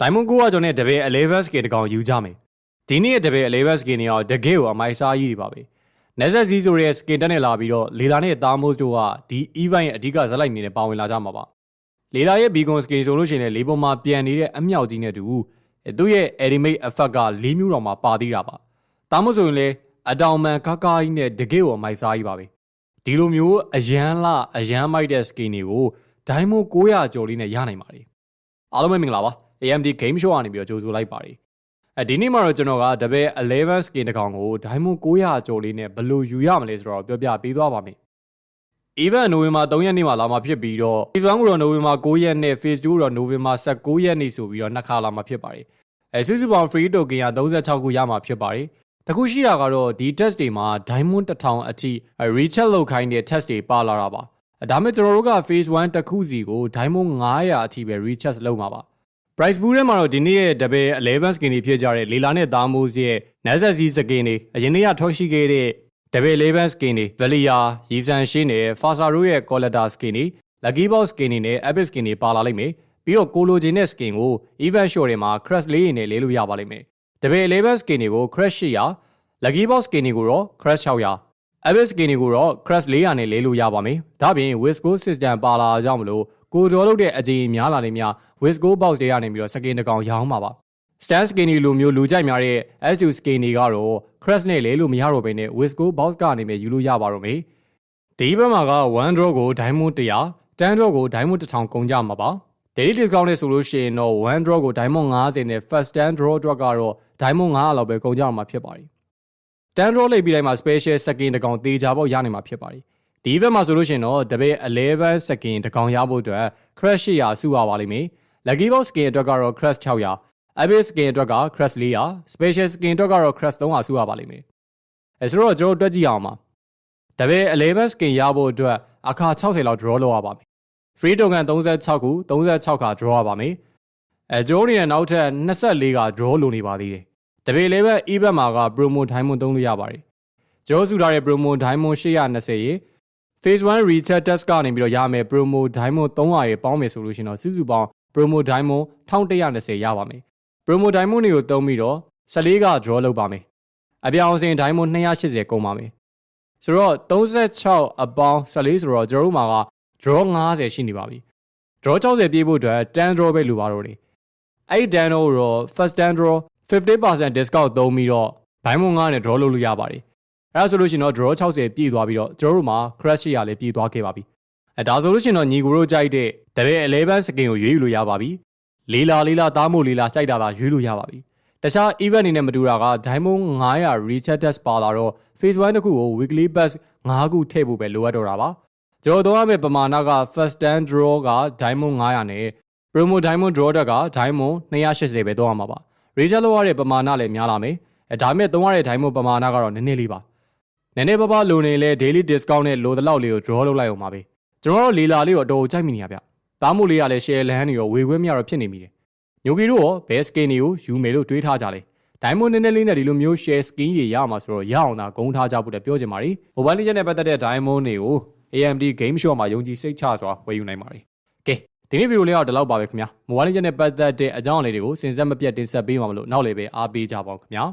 Diamond ကိုကကျွန်တော်တပည့် 11k တကောင်ယူကြမယ်ဒီနေ့တပည့် 11k နေအောင်တကယ်ကိုအမိုက်စားကြီးတွေပါပဲနေဆက်စီးဆိုရဲ့ skin တက်နဲ့လာပြီးတော့လေလာနဲ့သားမိုးတို့ကဒီ event ရဲ့အဓိကဇက်လိုက်နေနဲ့ပါဝင်လာကြမှာပါလေလာရဲ့ beacon skin ဆိုလို့ရှိရင်လေပေါ်မှာပြန်နေတဲ့အမြောက်ကြီးနဲ့တူသူ့ရဲ့ animate effect က၄မျိုးတောင်မှပါသေးတာပါသားမိုးဆိုရင်လေအတောင်မှန်ကားကားကြီးနဲ့တကယ်ကိုအမိုက်စားကြီးပါပဲဒီလိုမျိုးအရန်လအရန်မိုက်တဲ့ skin တွေကို Diamond 900ကျော်လေးနဲ့ရနိုင်ပါတယ်အားလုံးပဲမင်္ဂလာပါ AMD Game Show ကနေပြီးတော့ကြိုဆိုလိုက်ပါတယ်ဒီနေ့မှာတော့ကျွန်တော်ကတပည့်11 skin တစ်ကောင်ကို Diamond 900ကျော်လေးနဲ့ဘယ်လိုယူရမလဲဆိုတော့ပြောပြပေးသွားပါမယ် Event နိုဝင်ဘာ3ရက်နေ့မှာလာမှာဖြစ်ပြီးတော့ Phase 1ကိုတော့နိုဝင်ဘာ9ရက်နဲ့ Phase 2ကိုတော့နိုဝင်ဘာ19ရက်နေ့ဆိုပြီးတော့နှစ်ခါလာမှာဖြစ်ပါတယ်စုစုပေါင်း free token က36ခုရမှာဖြစ်ပါတယ်တခုရှိတာကတော့ဒီ test တွေမှာ Diamond 1000အထိ recheck လုပ်ခိုင်းတဲ့ test တွေပါလာတာပါဒါမဲ့ကျွန်တော်တို့က Phase 1တစ်ခုစီကို Diamond 900အထိပဲ recheck လုပ်မှာပါprice pool ထဲမှာတော့ဒီနေ့ရဲ့ double 11 skin တွေဖြစ်ကြတဲ့လေလာနဲ့သားမိုးရဲ့ Nasdaq skin တွေအရင်နေ့ကထွက်ရှိခဲ့တဲ့ double 11 skin တွေ Valia ရီဆန်ရှင်းနဲ့ Fasaro ရဲ့ Collector skin တွေ Lucky Box skin တွေနဲ့ Epic skin တွေပါလာလိမ့်မယ်ပြီးတော့ကိုလိုချင်တဲ့ skin ကို event show တွေမှာ crash လေးနဲ့လဲလို့ရပါလိမ့်မယ် double 11 skin တွေကို crash 800 Lucky Box skin တွေကိုတော့ crash 600 Epic skin တွေကိုတော့ crash 400နဲ့လဲလို့ရပါမယ်ဒါပြင် Wisco system ပါလာကြောင့်မလို့ကိုကျော်လုပ်တဲ့အကြိမ်များလာနေများ Wisco box တွေကနေပြီးတော့ skin တစ်ကောင်ရောင်းမှာပါ stand skin တွေလိုမျိုးလူကြိုက်များတဲ့ S2 skin တွေကတော့ crash နဲ့လဲလို့မရတော့ဘဲနဲ့ Wisco box ကနေပဲယူလို့ရပါတော့မယ်ဒီဘက်မှာက1 draw ကို diamond 100 10 draw ကို diamond 1000ကုန်ကြမှာပါ daily discount နဲ့ဆိုလို့ရှိရင်တော့1 draw ကို diamond 50နဲ့ first 10 draw အတွက်ကတော့ diamond 900လောက်ပဲကုန်ကြမှာဖြစ်ပါတယ်10 draw လိုက်ပြီးတိုင်းမှာ special skin တစ်ကောင်တေချာပေါက်ရနိုင်မှာဖြစ်ပါတယ်ဒီ event မှာဆိုလို့ရှိရင်တော့ double 11 skin တစ်ကောင်ရဖို့အတွက် crash 800စုရပါလိမ့်မယ် lucky box skin အတွက်ကတော့ crash 600 epic skin အတွက်က crash 400 special skin အတွက်ကတော့ crash 300စုရပါလိမ့်မယ်ဆိုတော့ကျွန်တော်တွက်ကြည့်အောင်ပါ double 11 skin ရဖို့အတွက်အခါ60လောက် draw လုပ်ရပါမယ် free token 36ခု36ခါ draw ရပါမယ်ကျွန်တော်အနေနဲ့နောက်ထပ်24က draw လုပ်နေပါသေးတယ် double 11 event မှာက promo diamond သုံးလို့ရပါတယ်ကျွန်တော်စုထားတဲ့ promo diamond 820ရေPhase 1 recheck test ကနေပြီးတော့ရမယ် promo diamond 300ရေပေါင်းမယ်ဆိုလို့ရှိရင်တော့စုစုပေါင်း promo diamond 1120ရပါမယ် promo diamond တွေကိုသုံးပြီးတော့14က draw လုပ်ပါမယ်အပြောင်းအစင် diamond 280ကုန်ပါမယ်ဆိုတော့36အပေါင်း14ဆိုတော့ကျွန်တော်တို့မှာက draw 50ရှိနေပါပြီ draw 60ပြေးဖို့အတွက်10 draw ပဲလိုပါတော့တယ်အဲ့ဒီ10 draw ကိုတော့ first 10 draw 50% discount သုံးပြီးတော့ diamond 9နဲ့ draw လုပ်လို့ရပါတယ်အဲ့ဒါဆိုလို့ရှိရင်တော့ draw 60ပြည့်သွားပြီးတော့ကျွန်တော်တို့မှာ crash ရလည်းပြည့်သွားခဲ့ပါပြီဒါဆိုလို့ရှိရင်တော့ညီကိုတို့ကြိုက်တဲ့ double 11 skin ကိုရွေးယူလို့ရပါပြီလေးလာသားမို့လေးလာကြိုက်တာရွေးလို့ရပါပြီတခြား event အနေနဲ့မတူတာက diamond 900 recheck test ပါလာတော့ phase 1 တစ်ခုကို weekly pass 5ခုထည့်ဖို့ပဲလိုအပ်တော့တာပါကျွန်တော်တို့ရမယ့်ပမာဏက first 10 draw က diamond 900နဲ့ promo diamond draw တက်က diamond 280ပဲတော့ရမှာပါ recheck လုပ်ရတဲ့ပမာဏလည်းများလာမယ်ဒါပေမဲ့သုံးရတဲ့ diamond ပမာဏကတော့နည်းနည်းလေးပါနည်းနည်းပါးပါးလိုနေလဲ daily discount နဲ့လိုတလောက်လေးကို draw လုပ်လိုက်အောင်ပါပဲကျွန်တော်တို့လီလာလေးကိုအတော်ကြိုက်မိနေရဗျသားမို့လေးကလည်း share လန်းနေရောဝေခွင့်မရတော့ဖြစ်နေမိတယ်ညိုကီတို့ရော best skin တွေကိုယူမယ်လို့တွေးထားကြလဲ diamond နည်းနည်းလေးနဲ့ဒီလိုမျိုး share skin တွေရမှာဆိုတော့ရအောင်သာဂုဏ်ထားကြဖို့လည်းပြောချင်ပါတယ် mobile legend နဲ့ပတ်သက်တဲ့ diamond တွေကို AMD Game Show မှာယုံကြည်စိတ်ချစွာဝယ်ယူနိုင်ပါတယ်ကဲဒီနေ့ဗီဒီယိုလေးကတော့ဒီလောက်ပါပဲခင်ဗျာ mobile legend နဲ့ပတ်သက်တဲ့အကြောင်းအရာလေးတွေကိုစင်စက်မပြတ်တင်ဆက်ပေးမှာမလို့နောက်လည်းပဲအားပေးကြပါဦးခင်ဗျာ